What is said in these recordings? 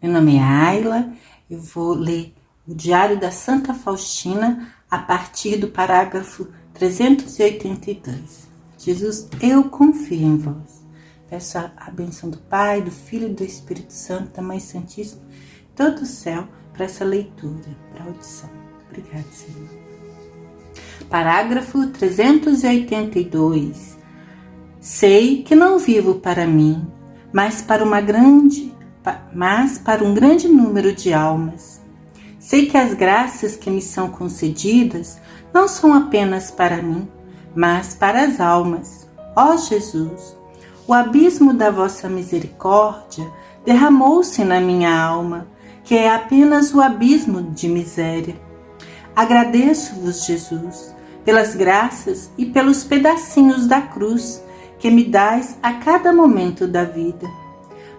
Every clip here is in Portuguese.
Meu nome é Ayla, eu vou ler o Diário da Santa Faustina a partir do parágrafo 382. Jesus, eu confio em vós. Peço a bênção do Pai, do Filho e do Espírito Santo, da Mãe Santíssima, todo o céu, para essa leitura, para a audição. Obrigada, Senhor. Parágrafo 382. Sei que não vivo para mim, mas para um grande número de almas. Sei que as graças que me são concedidas não são apenas para mim, mas para as almas. Ó Jesus, o abismo da vossa misericórdia derramou-se na minha alma, que é apenas o abismo de miséria. Agradeço-vos, Jesus, pelas graças e pelos pedacinhos da cruz que me dais a cada momento da vida.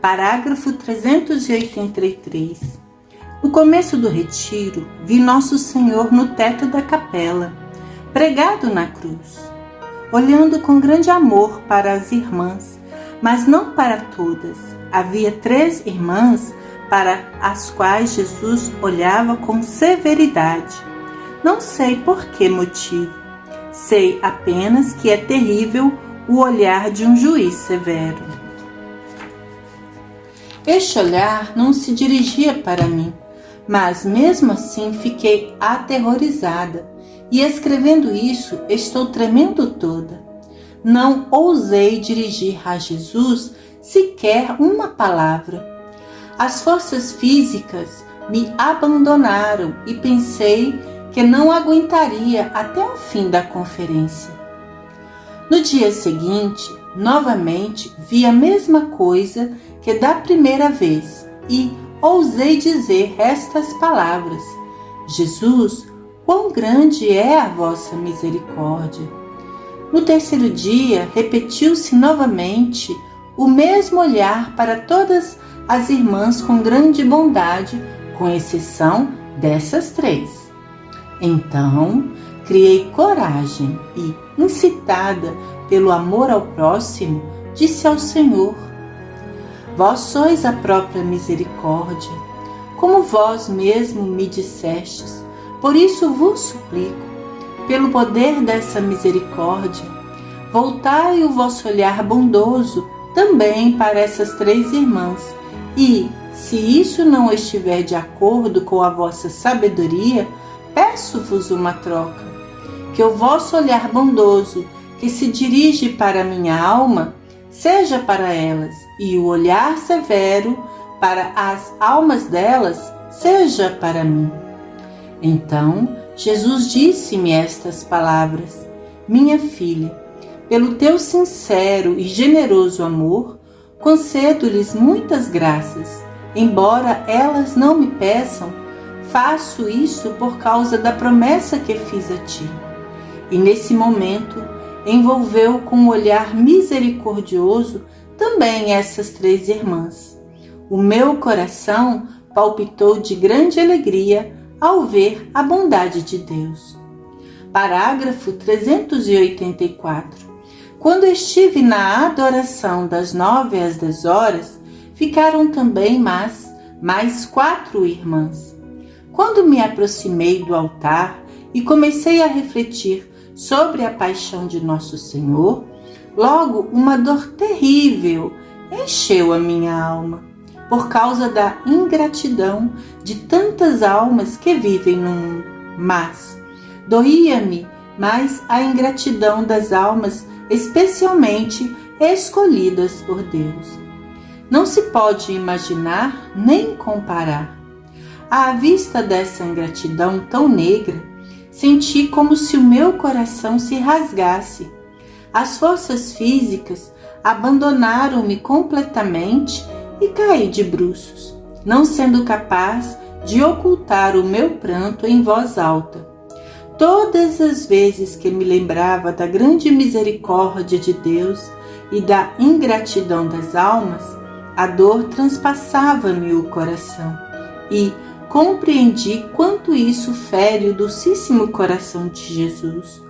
Parágrafo 383. No começo do retiro, vi Nosso Senhor no teto da capela, pregado na cruz, olhando com grande amor para as irmãs, mas não para todas. Havia 3 irmãs para as quais Jesus olhava com severidade. Não sei por que motivo. Sei apenas que é terrível o olhar de um juiz severo. Este olhar não se dirigia para mim, mas mesmo assim fiquei aterrorizada e escrevendo isso estou tremendo toda. Não ousei dirigir a Jesus sequer uma palavra. As forças físicas me abandonaram e pensei que não aguentaria até o fim da conferência. No dia seguinte, novamente vi a mesma coisa que da primeira vez e ousei dizer estas palavras: Jesus, quão grande é a vossa misericórdia. No terceiro dia, repetiu-se novamente o mesmo olhar para todas as irmãs com grande bondade, com exceção dessas 3. Então, criei coragem e, incitada pelo amor ao próximo, disse ao Senhor: vós sois a própria misericórdia, como vós mesmo me dissestes. Por isso vos suplico, pelo poder dessa misericórdia, voltai o vosso olhar bondoso também para essas 3 irmãs, e, se isso não estiver de acordo com a vossa sabedoria, peço-vos uma troca, que o vosso olhar bondoso, que se dirige para a minha alma, seja para elas, e o olhar severo para as almas delas, seja para mim. Então, Jesus disse-me estas palavras: minha filha, pelo teu sincero e generoso amor, concedo-lhes muitas graças, embora elas não me peçam. Faço isso por causa da promessa que fiz a ti. E nesse momento, envolveu com um olhar misericordioso também essas 3 irmãs. O meu coração palpitou de grande alegria ao ver a bondade de Deus. Parágrafo 384. Quando estive na adoração das 9 às 10 horas, ficaram também mais 4 irmãs. Quando me aproximei do altar e comecei a refletir sobre a paixão de Nosso Senhor, logo uma dor terrível encheu a minha alma, por causa da ingratidão de tantas almas que vivem no mundo. Mas doía-me mais a ingratidão das almas especialmente escolhidas por Deus. Não se pode imaginar nem comparar. À vista dessa ingratidão tão negra, senti como se o meu coração se rasgasse. As forças físicas abandonaram-me completamente e caí de bruços, não sendo capaz de ocultar o meu pranto em voz alta. Todas as vezes que me lembrava da grande misericórdia de Deus e da ingratidão das almas, a dor transpassava-me o coração e compreendi quanto isso fere o docíssimo coração de Jesus.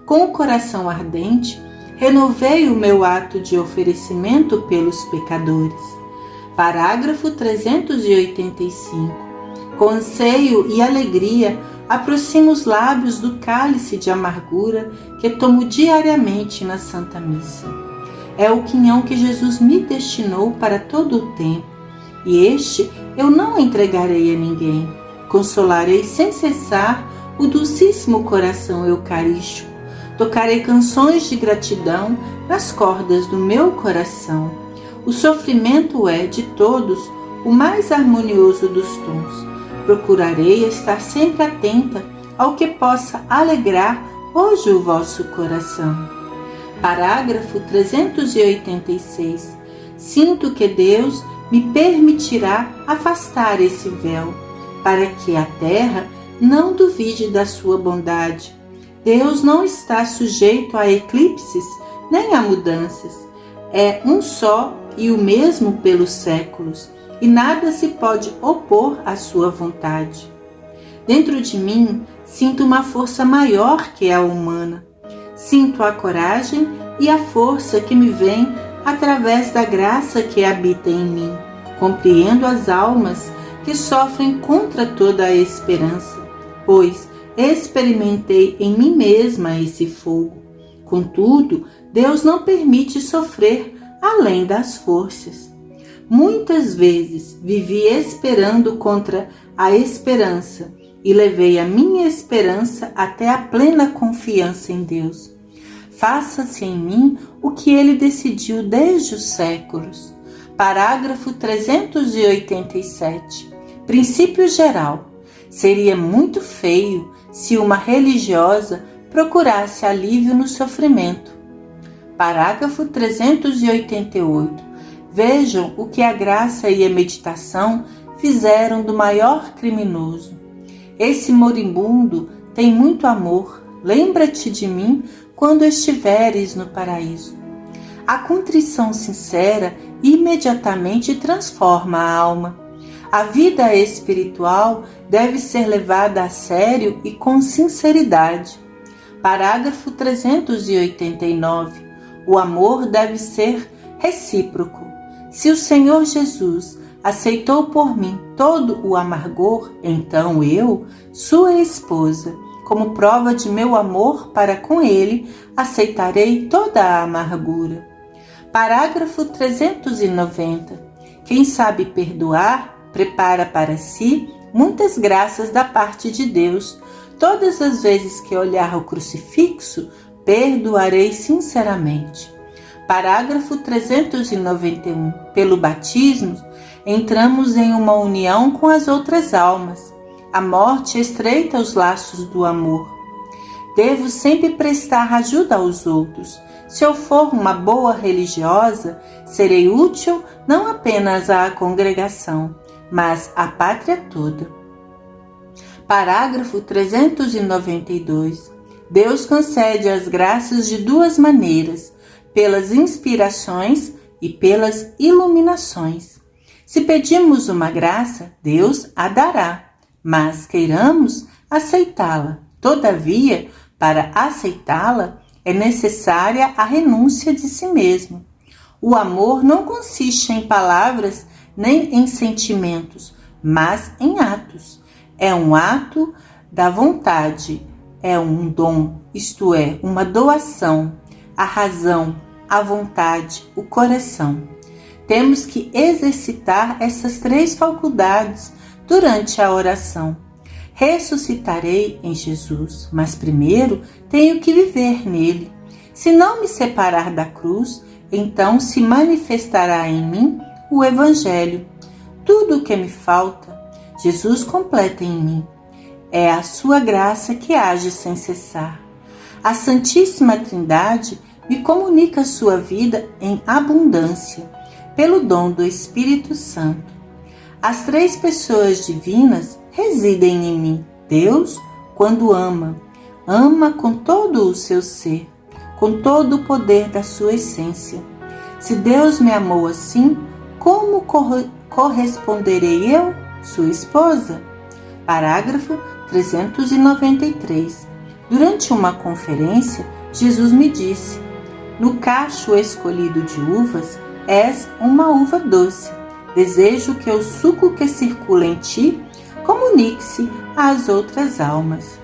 Com o coração ardente, renovei o meu ato de oferecimento pelos pecadores. Parágrafo 385. Com anseio e alegria, aproximo os lábios do cálice de amargura que tomo diariamente na Santa Missa. É o quinhão que Jesus me destinou para todo o tempo, e este eu não entregarei a ninguém. Consolarei sem cessar o dulcíssimo coração eucarístico. Tocarei canções de gratidão nas cordas do meu coração. O sofrimento é, de todos, o mais harmonioso dos tons. Procurarei estar sempre atenta ao que possa alegrar hoje o vosso coração. Parágrafo 386. Sinto que Deus me permitirá afastar esse véu, para que a terra não duvide da sua bondade. Deus não está sujeito a eclipses nem a mudanças. É um só e o mesmo pelos séculos, e nada se pode opor à sua vontade. Dentro de mim, sinto uma força maior que a humana. Sinto a coragem e a força que me vem através da graça que habita em mim. Compreendo as almas que sofrem contra toda a esperança, pois experimentei em mim mesma esse fogo. Contudo, Deus não permite sofrer além das forças. Muitas vezes vivi esperando contra a esperança e levei a minha esperança até a plena confiança em Deus. Faça-se em mim o que Ele decidiu desde os séculos. Parágrafo 387. Princípio geral. Seria muito feio se uma religiosa procurasse alívio no sofrimento. Parágrafo 388. Vejam o que a graça e a meditação fizeram do maior criminoso. Esse moribundo tem muito amor. Lembra-te de mim quando estiveres no paraíso. A contrição sincera imediatamente transforma a alma. A vida espiritual deve ser levada a sério e com sinceridade. Parágrafo 389. O amor deve ser recíproco. Se o Senhor Jesus aceitou por mim todo o amargor, então eu, sua esposa, como prova de meu amor para com ele, aceitarei toda a amargura. Parágrafo 390. Quem sabe perdoar, prepara para si muitas graças da parte de Deus. Todas as vezes que olhar o crucifixo, perdoarei sinceramente. Parágrafo 391. Pelo batismo, entramos em uma união com as outras almas. A morte estreita os laços do amor. Devo sempre prestar ajuda aos outros. Se eu for uma boa religiosa, serei útil não apenas à congregação, mas à pátria toda. Parágrafo 392. Deus concede as graças de duas maneiras, pelas inspirações e pelas iluminações. Se pedimos uma graça, Deus a dará, mas queiramos aceitá-la. Todavia, para aceitá-la, é necessária a renúncia de si mesmo. O amor não consiste em palavras nem em sentimentos, mas em atos. É um ato da vontade, é um dom, isto é, uma doação, a razão, a vontade, o coração. Temos que exercitar essas três faculdades durante a oração. Ressuscitarei em Jesus, mas primeiro tenho que viver nele. Se não me separar da cruz, então se manifestará em mim o Evangelho. Tudo o que me falta, Jesus completa em mim. É a sua graça que age sem cessar. A Santíssima Trindade me comunica sua vida em abundância, pelo dom do Espírito Santo. As três pessoas divinas residem em mim. Deus, quando ama com todo o seu ser, com todo o poder da sua essência. Se Deus me amou assim, como corresponderei eu, sua esposa? Parágrafo 393. Durante uma conferência, Jesus me disse: no cacho escolhido de uvas, és uma uva doce. Desejo que o suco que circula em ti comunique-se às outras almas.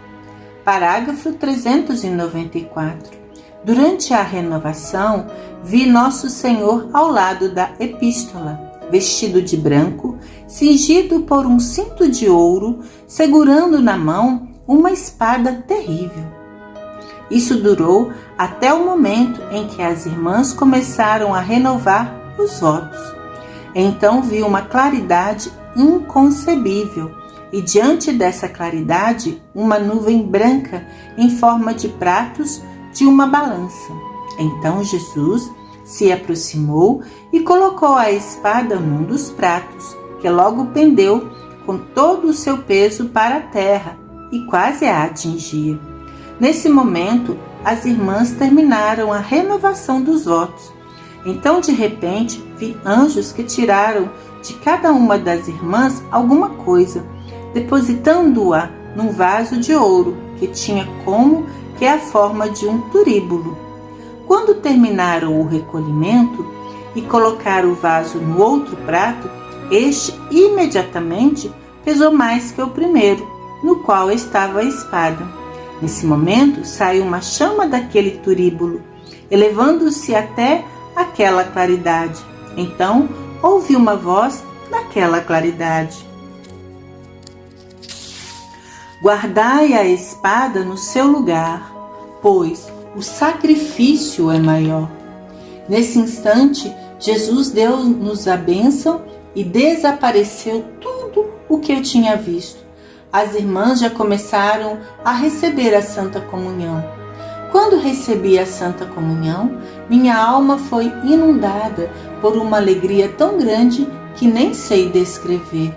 Parágrafo 394. Durante a renovação, vi Nosso Senhor ao lado da epístola, vestido de branco, cingido por um cinto de ouro, segurando na mão uma espada terrível. Isso durou até o momento em que as irmãs começaram a renovar os votos. Então vi uma claridade inconcebível e diante dessa claridade uma nuvem branca em forma de pratos de uma balança. Então Jesus se aproximou e colocou a espada num dos pratos, que logo pendeu com todo o seu peso para a terra e quase a atingia. Nesse momento, as irmãs terminaram a renovação dos votos. Então, de repente, vi anjos que tiraram de cada uma das irmãs alguma coisa, depositando-a num vaso de ouro, que tinha como que a forma de um turíbulo. Quando terminaram o recolhimento e colocaram o vaso no outro prato, este imediatamente pesou mais que o primeiro, no qual estava a espada. Nesse momento saiu uma chama daquele turíbulo, elevando-se até aquela claridade. Então ouvi uma voz daquela claridade: guardai a espada no seu lugar, pois o sacrifício é maior. Nesse instante, Jesus deu-nos a bênção e desapareceu tudo o que eu tinha visto. As irmãs já começaram a receber a Santa Comunhão. Quando recebi a Santa Comunhão, minha alma foi inundada por uma alegria tão grande que nem sei descrever.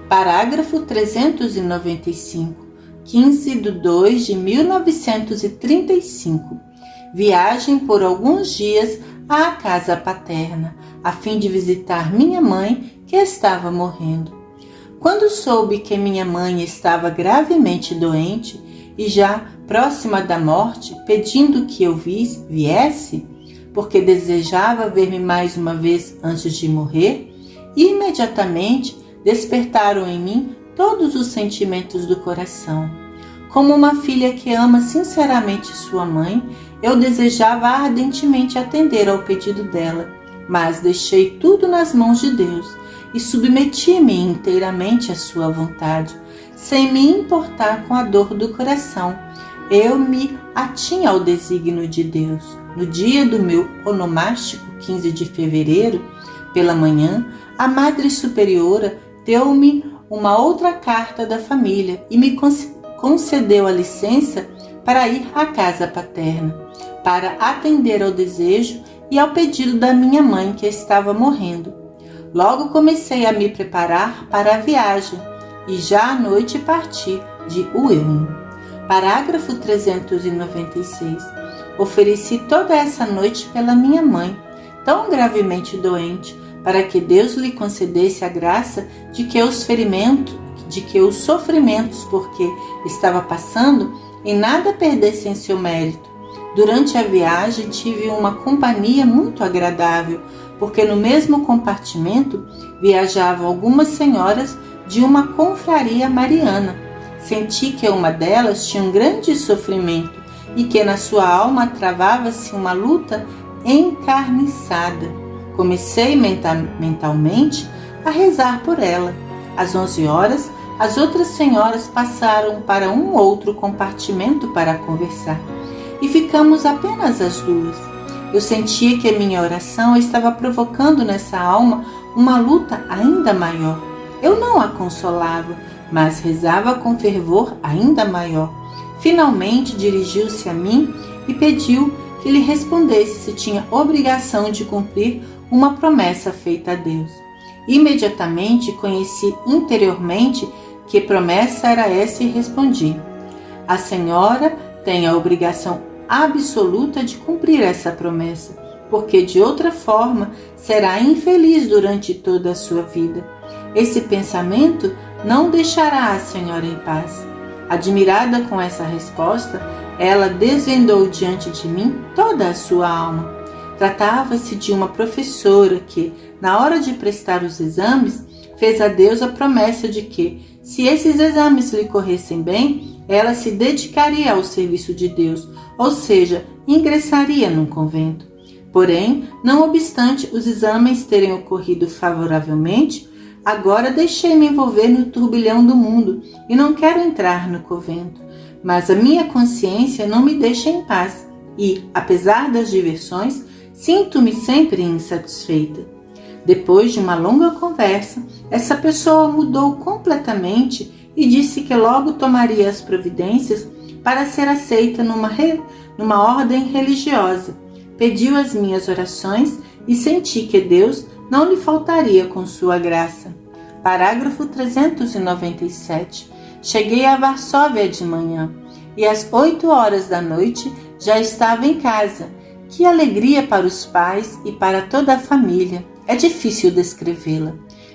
Parágrafo 395. 15/2/1935. Viagem por alguns dias à casa paterna, a fim de visitar minha mãe, que estava morrendo. Quando soube que minha mãe estava gravemente doente e já próxima da morte, pedindo que eu viesse, porque desejava ver-me mais uma vez antes de morrer, imediatamente despertaram em mim todos os sentimentos do coração. Como uma filha que ama sinceramente sua mãe, eu desejava ardentemente atender ao pedido dela, mas deixei tudo nas mãos de Deus e submeti-me inteiramente à sua vontade, sem me importar com a dor do coração. Eu me atinha ao desígnio de Deus. No dia do meu onomástico, 15 de fevereiro, pela manhã, a Madre Superiora deu-me uma outra carta da família e me concedeu a licença para ir à casa paterna, para atender ao desejo e ao pedido da minha mãe, que estava morrendo. Logo comecei a me preparar para a viagem e já à noite parti de Ulm. Parágrafo 396. Ofereci toda essa noite pela minha mãe, tão gravemente doente, para que Deus lhe concedesse a graça de que os sofrimentos por que estava passando em nada perdessem seu mérito. Durante a viagem tive uma companhia muito agradável, porque no mesmo compartimento viajavam algumas senhoras de uma confraria mariana. Senti que uma delas tinha um grande sofrimento e que na sua alma travava-se uma luta encarniçada. Comecei mentalmente a rezar por ela. Às 11 horas, as outras senhoras passaram para um outro compartimento para conversar e ficamos apenas as duas. Eu sentia que a minha oração estava provocando nessa alma uma luta ainda maior. Eu não a consolava, mas rezava com fervor ainda maior. Finalmente dirigiu-se a mim e pediu que lhe respondesse se tinha obrigação de cumprir uma promessa feita a Deus. Imediatamente conheci interiormente que promessa era essa e respondi: a senhora tem a obrigação absoluta de cumprir essa promessa, porque de outra forma será infeliz durante toda a sua vida. Esse pensamento não deixará a senhora em paz. Admirada com essa resposta, ela desvendou diante de mim toda a sua alma. Tratava-se de uma professora que, na hora de prestar os exames, fez a Deus a promessa de que, se esses exames lhe corressem bem, ela se dedicaria ao serviço de Deus, ou seja, ingressaria num convento. Porém, não obstante os exames terem ocorrido favoravelmente, agora deixei-me envolver no turbilhão do mundo e não quero entrar no convento. Mas a minha consciência não me deixa em paz e, apesar das diversões, sinto-me sempre insatisfeita. Depois de uma longa conversa, essa pessoa mudou completamente e disse que logo tomaria as providências para ser aceita numa ordem religiosa. Pediu as minhas orações e senti que Deus não lhe faltaria com sua graça. Parágrafo 397. Cheguei a Varsóvia de manhã e às 8 horas da noite já estava em casa. Que alegria para os pais e para toda a família. É difícil descrevê-la.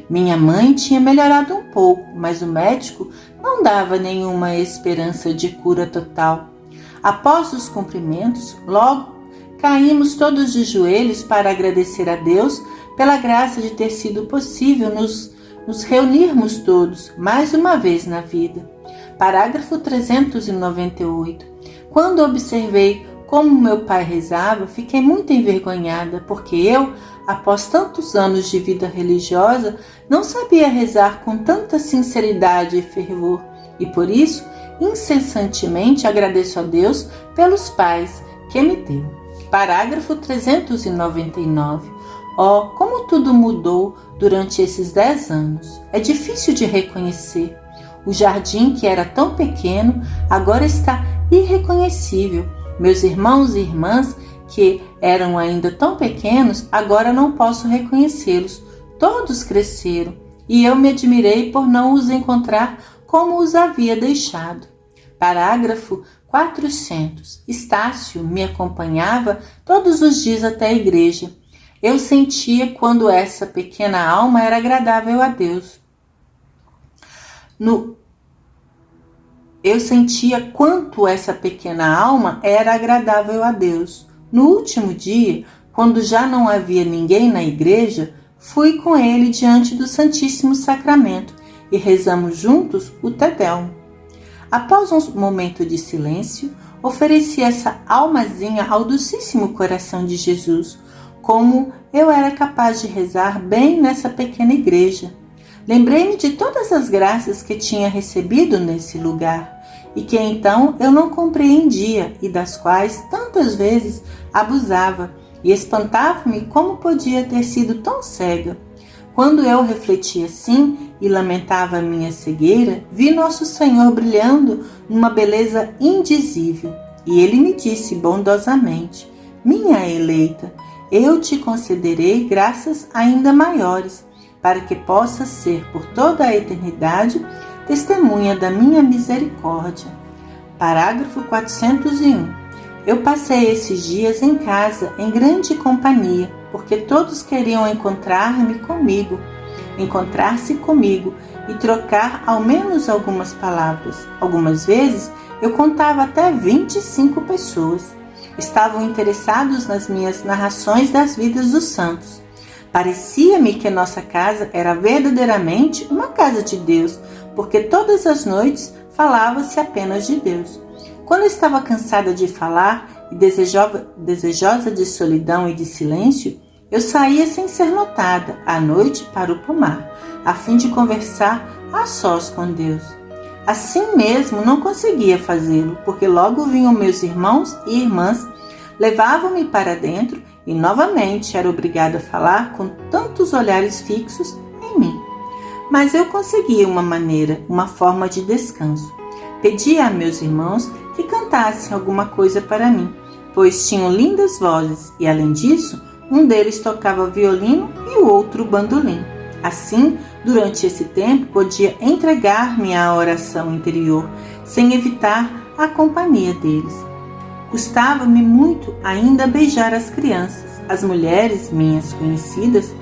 Minha mãe tinha melhorado um pouco, mas o médico não dava nenhuma esperança de cura total. Após os cumprimentos, logo caímos todos de joelhos para agradecer a Deus pela graça de ter sido possível nos reunirmos todos mais uma vez na vida. Parágrafo 398. Quando observei como meu pai rezava, fiquei muito envergonhada, porque eu, após tantos anos de vida religiosa, não sabia rezar com tanta sinceridade e fervor, e por isso, incessantemente agradeço a Deus pelos pais que me deu. Parágrafo 399. Oh, como tudo mudou durante esses 10 anos. É difícil de reconhecer. O jardim, que era tão pequeno, agora está irreconhecível. Meus irmãos e irmãs, que eram ainda tão pequenos, agora não posso reconhecê-los. Todos cresceram, e eu me admirei por não os encontrar como os havia deixado. Parágrafo 400. Estácio me acompanhava todos os dias até a igreja. Eu sentia quando essa pequena alma era agradável a Deus. Eu sentia quanto essa pequena alma era agradável a Deus. No último dia, quando já não havia ninguém na igreja, fui com ele diante do Santíssimo Sacramento e rezamos juntos o Te Deum. Após um momento de silêncio, ofereci essa almazinha ao Docíssimo Coração de Jesus, como eu era capaz de rezar bem nessa pequena igreja. Lembrei-me de todas as graças que tinha recebido nesse lugar e que então eu não compreendia e das quais tantas vezes abusava, e espantava-me como podia ter sido tão cega. Quando eu refletia assim e lamentava a minha cegueira, vi Nosso Senhor brilhando numa beleza indizível, e ele me disse bondosamente: minha eleita, eu te concederei graças ainda maiores, para que possas ser por toda a eternidade testemunha da minha misericórdia. Parágrafo 401. Eu passei esses dias em casa em grande companhia, porque todos queriam encontrar-se comigo e trocar ao menos algumas palavras. Algumas vezes eu contava até 25 pessoas. Estavam interessados nas minhas narrações das vidas dos santos. Parecia-me que nossa casa era verdadeiramente uma casa de Deus, porque todas as noites falava-se apenas de Deus. Quando estava cansada de falar e desejosa de solidão e de silêncio, eu saía sem ser notada à noite para o pomar, a fim de conversar a sós com Deus. Assim mesmo não conseguia fazê-lo, porque logo vinham meus irmãos e irmãs, levavam-me para dentro e novamente era obrigada a falar com tantos olhares fixos em mim. Mas eu conseguia uma forma de descanso. Pedia a meus irmãos que cantassem alguma coisa para mim, pois tinham lindas vozes e, além disso, um deles tocava violino e o outro bandolim. Assim, durante esse tempo, podia entregar-me à oração interior, sem evitar a companhia deles. Custava-me muito ainda beijar as crianças. As mulheres, minhas conhecidas,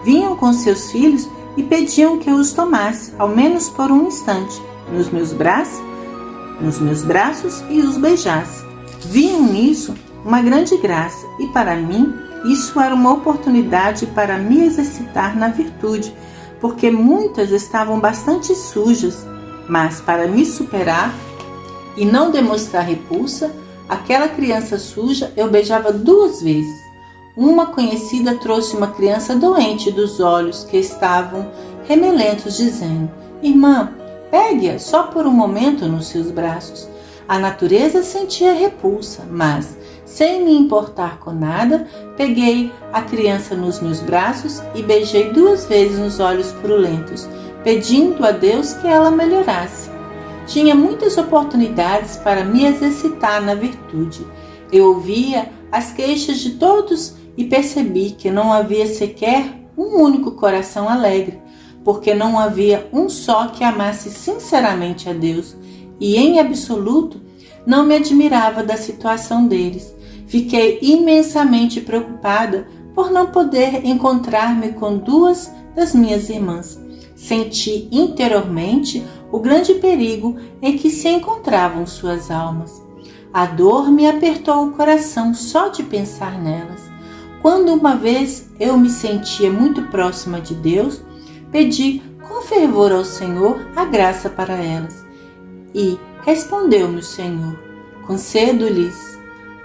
vinham com seus filhos e pediam que eu os tomasse, ao menos por um instante, nos meus braços e os beijasse. Viam nisso uma grande graça e, para mim, isso era uma oportunidade para me exercitar na virtude, porque muitas estavam bastante sujas, mas para me superar e não demonstrar repulsa, aquela criança suja eu beijava 2 vezes. Uma conhecida trouxe uma criança doente dos olhos que estavam remelentos, dizendo: Irmã, pegue-a só por um momento nos seus braços. A natureza sentia repulsa, mas, sem me importar com nada, peguei a criança nos meus braços e beijei 2 vezes nos olhos purulentos, pedindo a Deus que ela melhorasse. Tinha muitas oportunidades para me exercitar na virtude. Eu ouvia as queixas de todos e percebi que não havia sequer um único coração alegre, porque não havia um só que amasse sinceramente a Deus, e em absoluto não me admirava da situação deles. Fiquei imensamente preocupada por não poder encontrar-me com 2 das minhas irmãs. Senti interiormente o grande perigo em que se encontravam suas almas. A dor me apertou o coração só de pensar nelas. Quando uma vez eu me sentia muito próxima de Deus, pedi com fervor ao Senhor a graça para elas. E respondeu-me o Senhor: concedo-lhes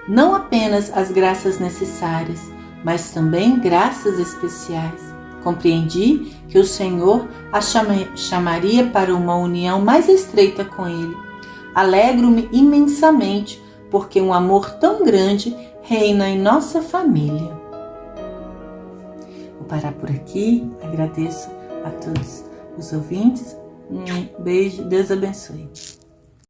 não apenas as graças necessárias, mas também graças especiais. Compreendi que o Senhor a chamaria para uma união mais estreita com Ele. Alegro-me imensamente, porque um amor tão grande reina em nossa família. Vou parar por aqui. Agradeço a todos os ouvintes. Um beijo. Deus abençoe.